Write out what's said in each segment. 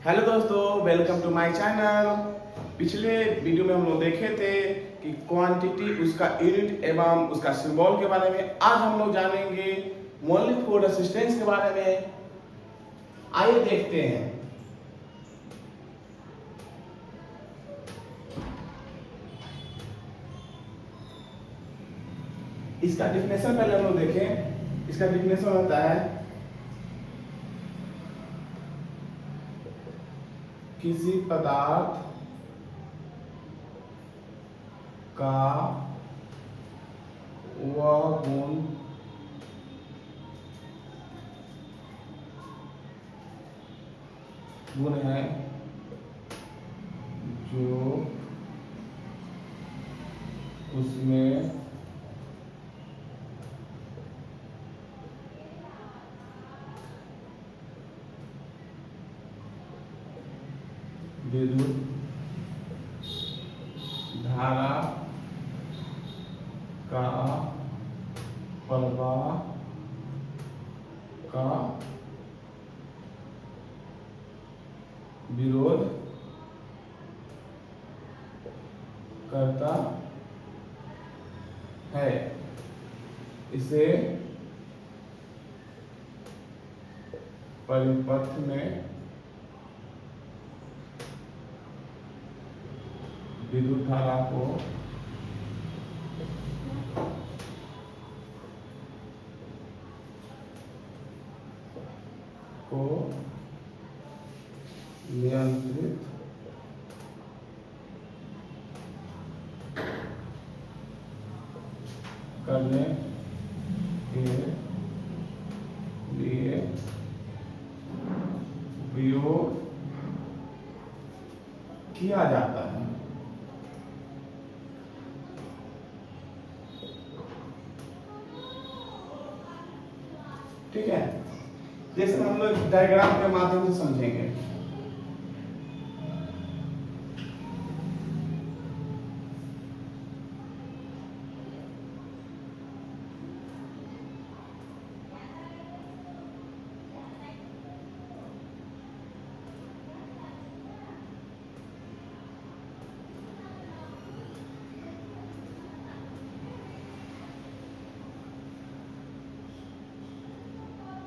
Hello दोस्तों, welcome to my channel. पिछले video में हम लोग देखे थे कि क्वांटिटी, उसका यूनिट एवं उसका सिंबल के बारे में। आज हम लोग जानेंगे मौलिक फोर रेसिस्टेंस के बारे में। आइए देखते हैं। इसका डिफिनेशन पहले हम लोग देखें। इसका डिफिनेशन होता है किसी पदार्थ का वह गुण है जो उसमें विद्युत धारा का प्रवाह का विरोध करता है। इसे परिपथ में विद्युत धारा को नियंत्रित करने के लिए उपयोग किया जाता है। ठीक है, जैसे हम लोग डायग्राम के माध्यम से समझेंगे।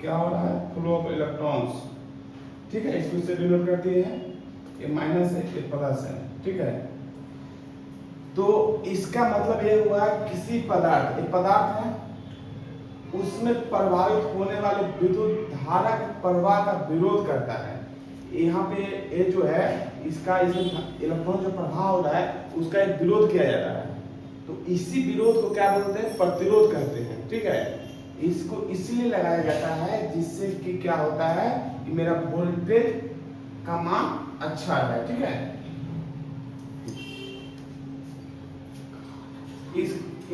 क्या हो रहा है? Flow of electrons. ठीक है, इसको इससे डिनोट करती है, ये माइनस है, ये प्लस है। ठीक है, तो इसका मतलब ये हुआ किसी पदार्थ, एक पदार्थ है, उसमें प्रभावित होने वाले विद्युत धारा के प्रवाह का विरोध करता है। यहाँ पे ये जो है, इसका इसमें इलेक्ट्रॉन जो प्रभाव हो रहा है उसका एक विरोध किया जा रहा है। तो इसी विरोध को क्या बोलते हैं? प्रतिरोध कहते हैं। ठीक है, इसको इसलिए लगाया जाता है जिससे कि क्या होता है कि मेरा वोल्टेज का मान अच्छा है। ठीक है,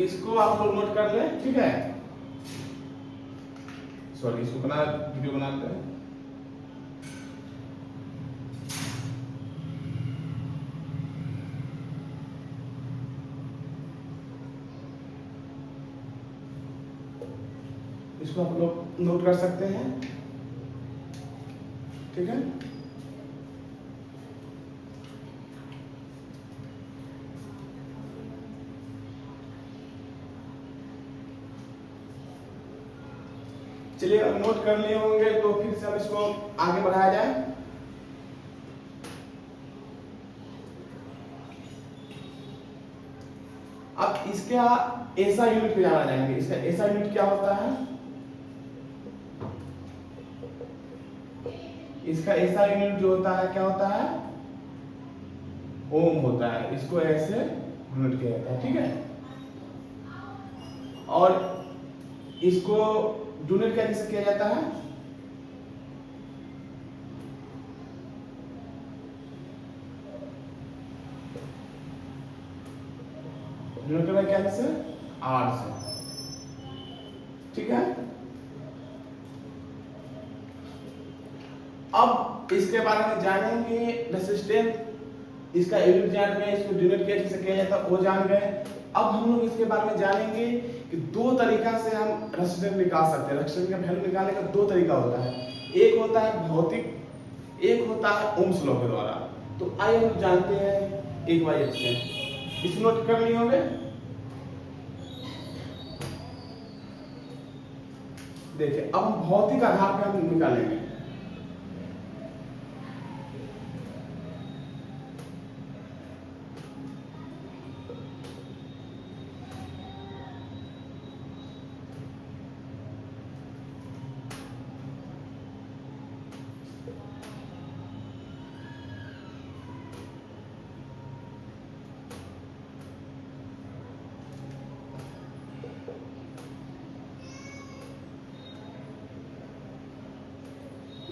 इसको आप लोग नोट कर ले। ठीक है, सॉरी, इसको बना वीडियो बनाते हैं। इसको आप लोग नोट कर सकते हैं। ठीक है, चलिए, अब नोट कर लिए होंगे तो फिर से अब इसको आगे बढ़ाया जाए। अब इसका ऐसा यूनिट पे जाना जाएंगे। इसका ऐसा यूनिट क्या होता है? इसका ऐसा यूनिट जो होता है क्या होता है? ओम होता है। इसको ऐसे यूनिट किया जाता है। ठीक है, और इसको यूनिट कैसे किया जाता है? यूनिट में कैसे? आर से। ठीक है, अब इसके बारे में जानेंगे। रेसिस्टेंस, इसका यूनिट जान गए, इसको यूनिट कैसे किया जाता है वो जान गए। अब हम लोग इसके बारे में जानेंगे कि दो तरीका से हम रेसिस्टेंस निकाल सकते हैं। रेसिस्टेंस का वैल्यू निकालने का दो तरीका होता है। एक होता है भौतिक एक होता है ओम्स लॉ के द्वारा। तो आई हम जानते हैं 1/x है, इस नोट कर लिए होंगे। देखिए अब हम भौतिक आधार पे हम निकालेंगे।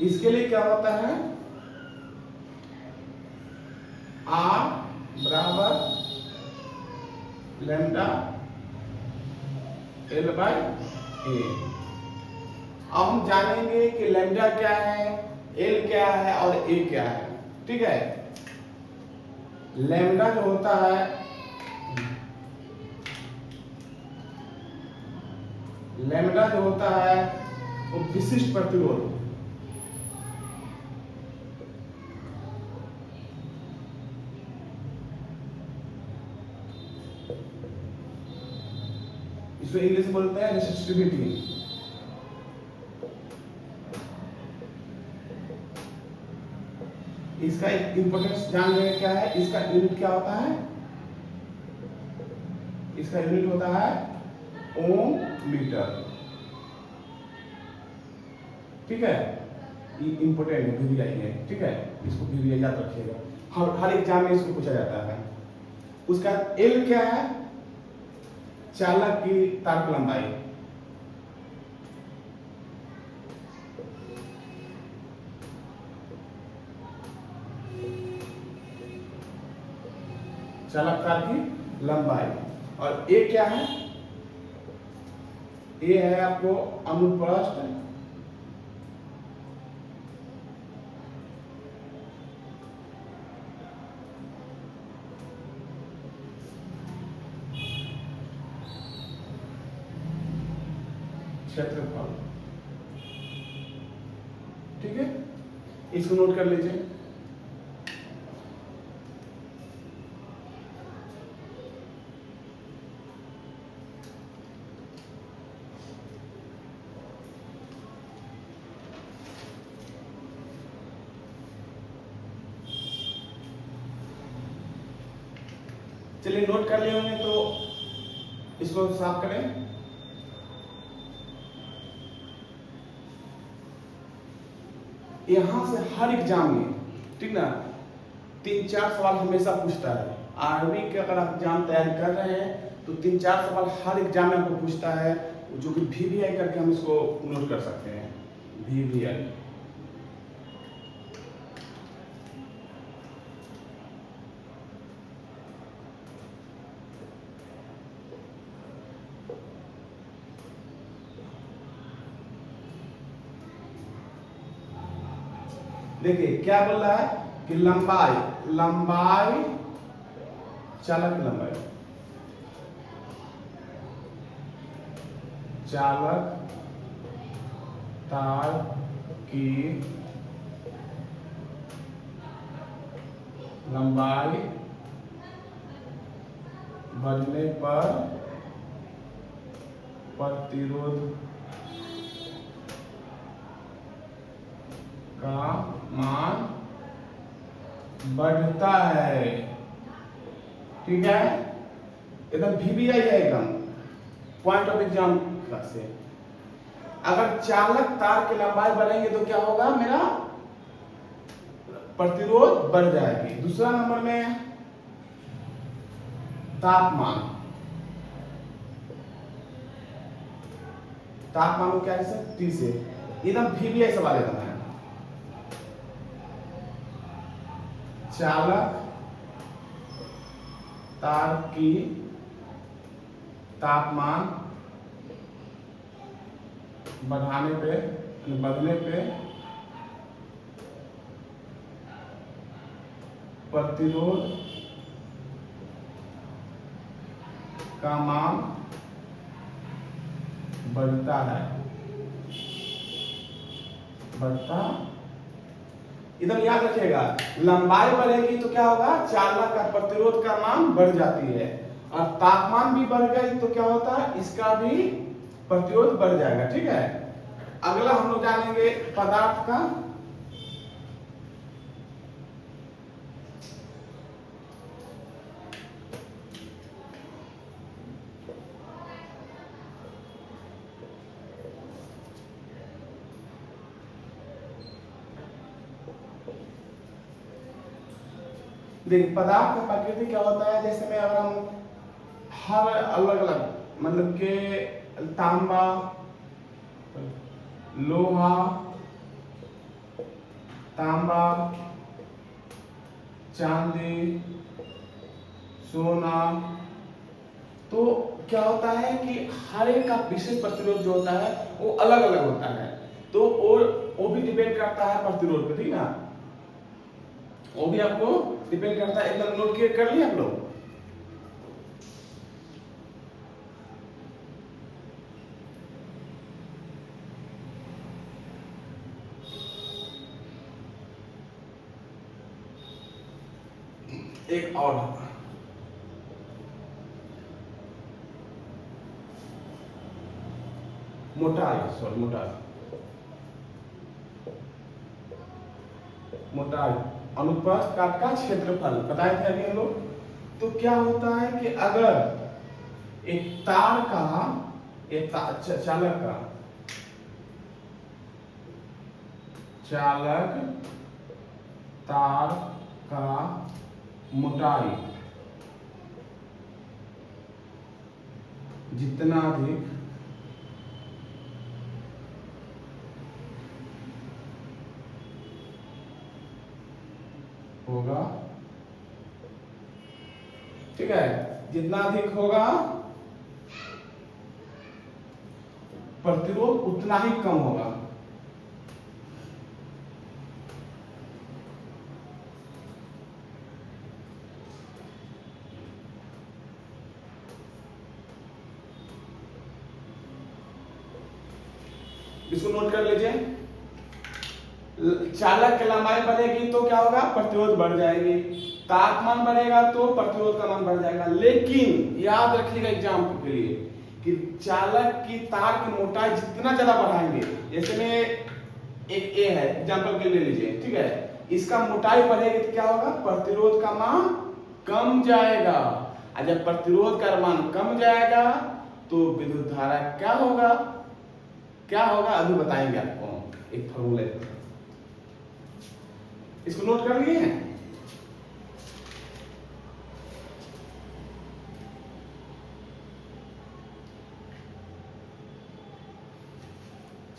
इसके लिए क्या होता है, R बराबर लैम्डा L बाय A। अब हम जानेंगे कि लैम्डा क्या है, L क्या है और A क्या है। ठीक है, लैम्डा जो होता है, लैम्डा जो होता है वो विशिष्ट प्रतिरोध, इसको इंग्लिश में बोलते हैं रेसिस्टिविटी। इसका एक इंपॉर्टेंस जान लेंगे क्या है, इसका यूनिट क्या होता है, इसका यूनिट होता है ओम मीटर। ठीक है, ये इंपॉर्टेंट है, वीवीआई है। ठीक है, इसको वीवीआई याद रखिएगा, हर एग्जाम में इसको पूछा जाता है। उसका एल क्या है, चालक की तार की लंबाई। चालक तार की लंबाई। और ए क्या है, ए है आपको अनुप्रस्थ क्षेत्रफल। ठीक है, इसको नोट कर लीजिए। चलिए नोट कर लिए होंगे तो इसको साफ करें। यहां से हर एग्जाम में, ठीक ना, 3-4 सवाल हमेशा पूछता है। आर्मी के अगर आप एग्जाम तैयारी कर रहे हैं तो 3-4 सवाल हर एग्जाम में आपको पूछता है, जो कि वीवीआई करके हम इसको नोट कर सकते हैं। वीवीआई देखिए क्या बोल रहा है कि लंबाई, लंबाई चालक लंबाई, चालक तार की लंबाई बढ़ने पर प्रतिरोध का मान बढ़ता है। ठीक है, एकदम वीवीआई है, एकदम पॉइंट ऑफ एग्जाम से। अगर चालक तार की लंबाई बढ़ेंगे तो क्या होगा, मेरा प्रतिरोध बढ़ जाएगी। दूसरा नंबर में तापमान, तापमान को क्या है, T से। एकदम वीवीआई सवाल एकदम है। चालक तार की तापमान बढ़ाने पे, बढ़ने पे प्रतिरोध का मान बढ़ता है, बढ़ता एकदम याद रखिएगा, लंबाई बढ़ेगी तो क्या होगा, चालक का प्रतिरोध का मान बढ़ जाती है, और तापमान भी बढ़ गई तो क्या होता है, इसका भी प्रतिरोध बढ़ जाएगा। ठीक है, अगला हम लोग जानेंगे पदार्थ का। देखिए पदार्थ का प्रकृति क्या होता है, जैसे में अगर हम हर अलग अलग मतलब के तांबा, लोहा, तांबा, चांदी, सोना, तो क्या होता है कि हर एक का विशेष प्रतिरोध जो होता है वो अलग अलग होता है, तो वो भी डिपेंड करता है प्रतिरोध पे, ठीक ना, वो भी आपको डिपेंड करता है। एकदम नोट कर लिया आप लोग। एक और मोटाई, सॉरी मोटाई अनुप्रस्थ काट का क्षेत्रफल बताए थे अभी हम लोग। तो क्या होता है कि अगर एक तार का, चालक तार का मोटाई जितना अधिक होगा, ठीक है, जितना अधिक होगा प्रतिरोध उतना ही कम होगा। इसको नोट कर लीजिए, चालक की लंबाई बढ़ेगी तो क्या होगा, प्रतिरोध बढ़ जाएगी, तापमान बढ़ेगा तो प्रतिरोध का मान बढ़ जाएगा। लेकिन याद रखिएगा एग्जाम्पल के लिए कि चालक की तार की मोटाई जितना ज्यादा बढ़ाएंगे, जैसे में एक ए है एग्जाम्पल के लिए लीजिए, ठीक है, इसका मोटाई बढ़ेगी तो क्या होगा, प्रतिरोध का मान कम जाएगा, और जब प्रतिरोध का मान कम जाएगा तो विद्युत धारा क्या होगा, अभी बताएंगे आपको एक फॉर्मूले। इसको नोट कर लिए हैं।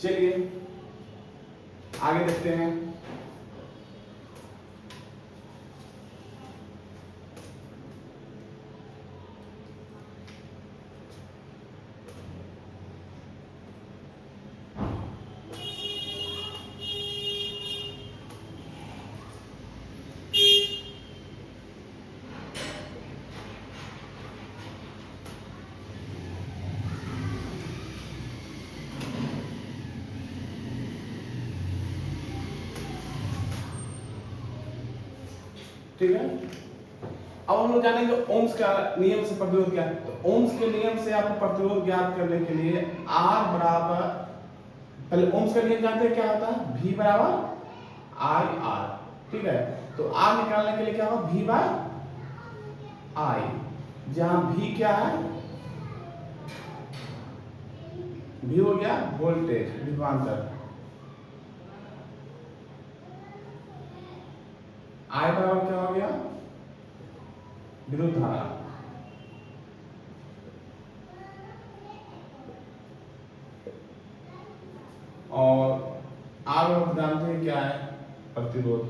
चलिए आगे देखते हैं। ठीक है, अब हम लोग जानेंगे ओम्स का नियम से प्रतिरोध क्या है। तो ओम्स के नियम से आपको प्रतिरोध ज्ञात करने के लिए R बराबर, पहले ओम्स का नियम जानते हैं क्या होता है, V बराबर आई आर, ठीक है, तो R निकालने के लिए क्या होगा, V बाय I, जहां V क्या है, V हो गया वोल्टेज विभवांतर, I बराबर क्या हो गया, विद्युत धारा, और R आप जानते हैं क्या है, प्रतिरोध,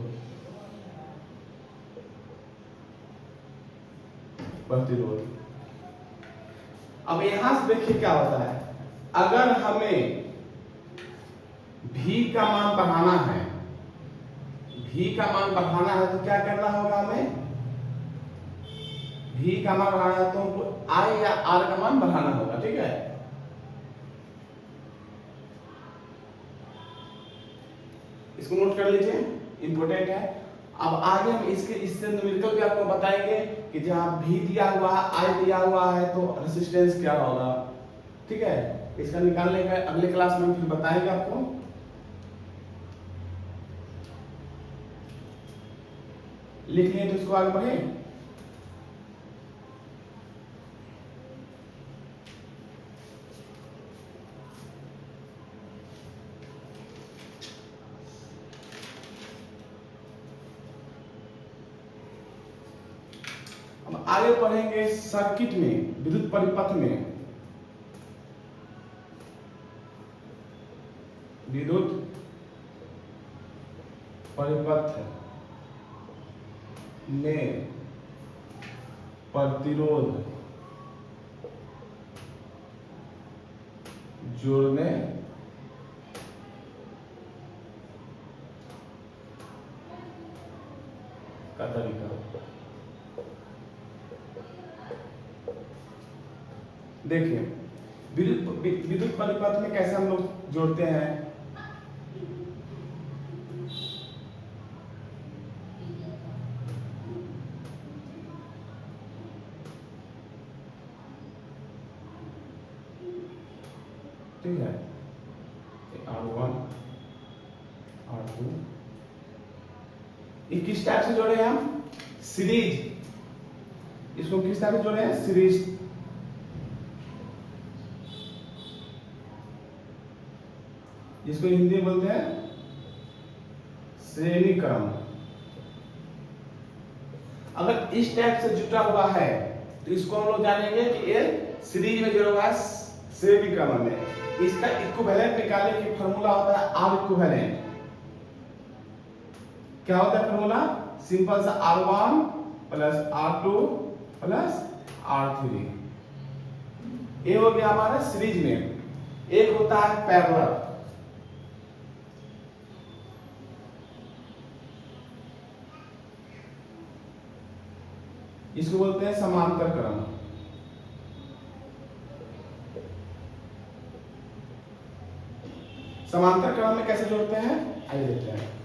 अब यहां से देखिए क्या होता है, अगर हमें V का मान बढ़ाना है, तो क्या करना होगा, हमें V का मान बढ़ाना है तो I या R का मान बढ़ाना होगा, ठीक है। इसको नोट कर लीजिए। इंपॉर्टेंट है। अब आगे हम इससे न्यूमेरिकल भी आपको बताएंगे कि जहाँ भी दिया हुआ है, आई दिया हुआ है, तो रेसिस्टेंस क्या होगा। ठीक है, इसका निकालने का अगले क्लास में फिर बताएंगे आपको। लिख लिए तो इसको आगे बढ़े। अब आगे पढ़ेंगे सर्किट में, विद्युत परिपथ में, विद्युत परिपथ में प्रतिरोध जोड़ने का तरीका। देखिए विद्युत परिपथ में कैसे हम लोग जोड़ते हैं। ठीक है, R1 R2 ये किस टाइप से जोड़े हैं हम, सीरीज। इसको किस टाइप से जोड़े हैं, सीरीज। जिसको हिंदी में बोलते हैं श्रेणी क्रम। अगर इस टाइप से जुटा हुआ है तो इसको हम लोग जानेंगे कि ये सीरीज में जुड़ा हुआ है, श्रेणी क्रम में। इसका इक्विवेलेंट निकालने की फार्मूला होता है आर इक्विवेलेंट। क्या होता है फार्मूला, सिंपल सा R1 plus R2 plus R3। ये हो गया हमारा सीरीज में। एक होता है पैरेलल, इसको बोलते हैं समांतर क्रम। समांतर क्रम में कैसे जोड़ते हैं, आइए देखते हैं।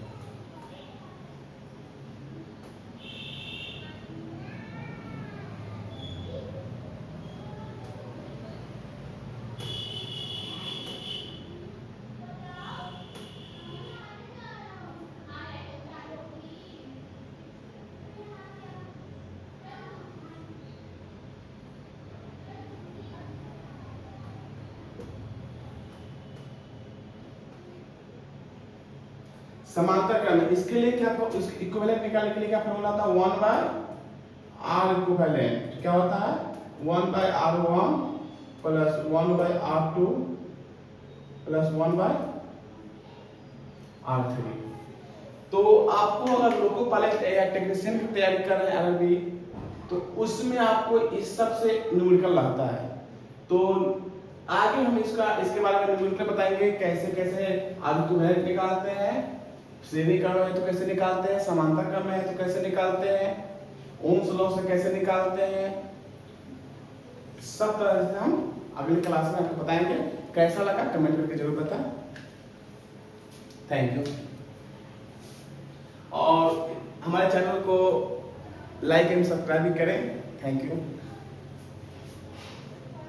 समांतर क्रम, इसके लिए क्या, इसके इक्विवेलेंट निकालने के लिए क्या फॉर्मूला था, 1 बाय आर इक्विवेलेंट। क्या होता है, 1 by R1 plus 1 by R2 plus 1 by R3। तो आपको अगर लोको पायलट या टेक्नीशियन की तैयारी कर रहे हैं अरबी, तो उसमें आपको इस सब से न्यूमेरिकल लगता है। तो आगे हम इसके बारे में न्यूमेरिकल बताएंगे, कैसे कैसे आर इक्विवेलेंट निकालते हैं, श्रेणी क्रम है तो कैसे निकालते हैं, समांतर क्रम है तो कैसे निकालते हैं, ओम्स लॉ से कैसे निकालते हैं। सब तरह से हम अगली क्लास में आपको बताएंगे। कैसा लगा कमेंट करके जरूर बताएं। Thank you. और हमारे चैनल को लाइक एंड सब्सक्राइब भी करें। Thank you.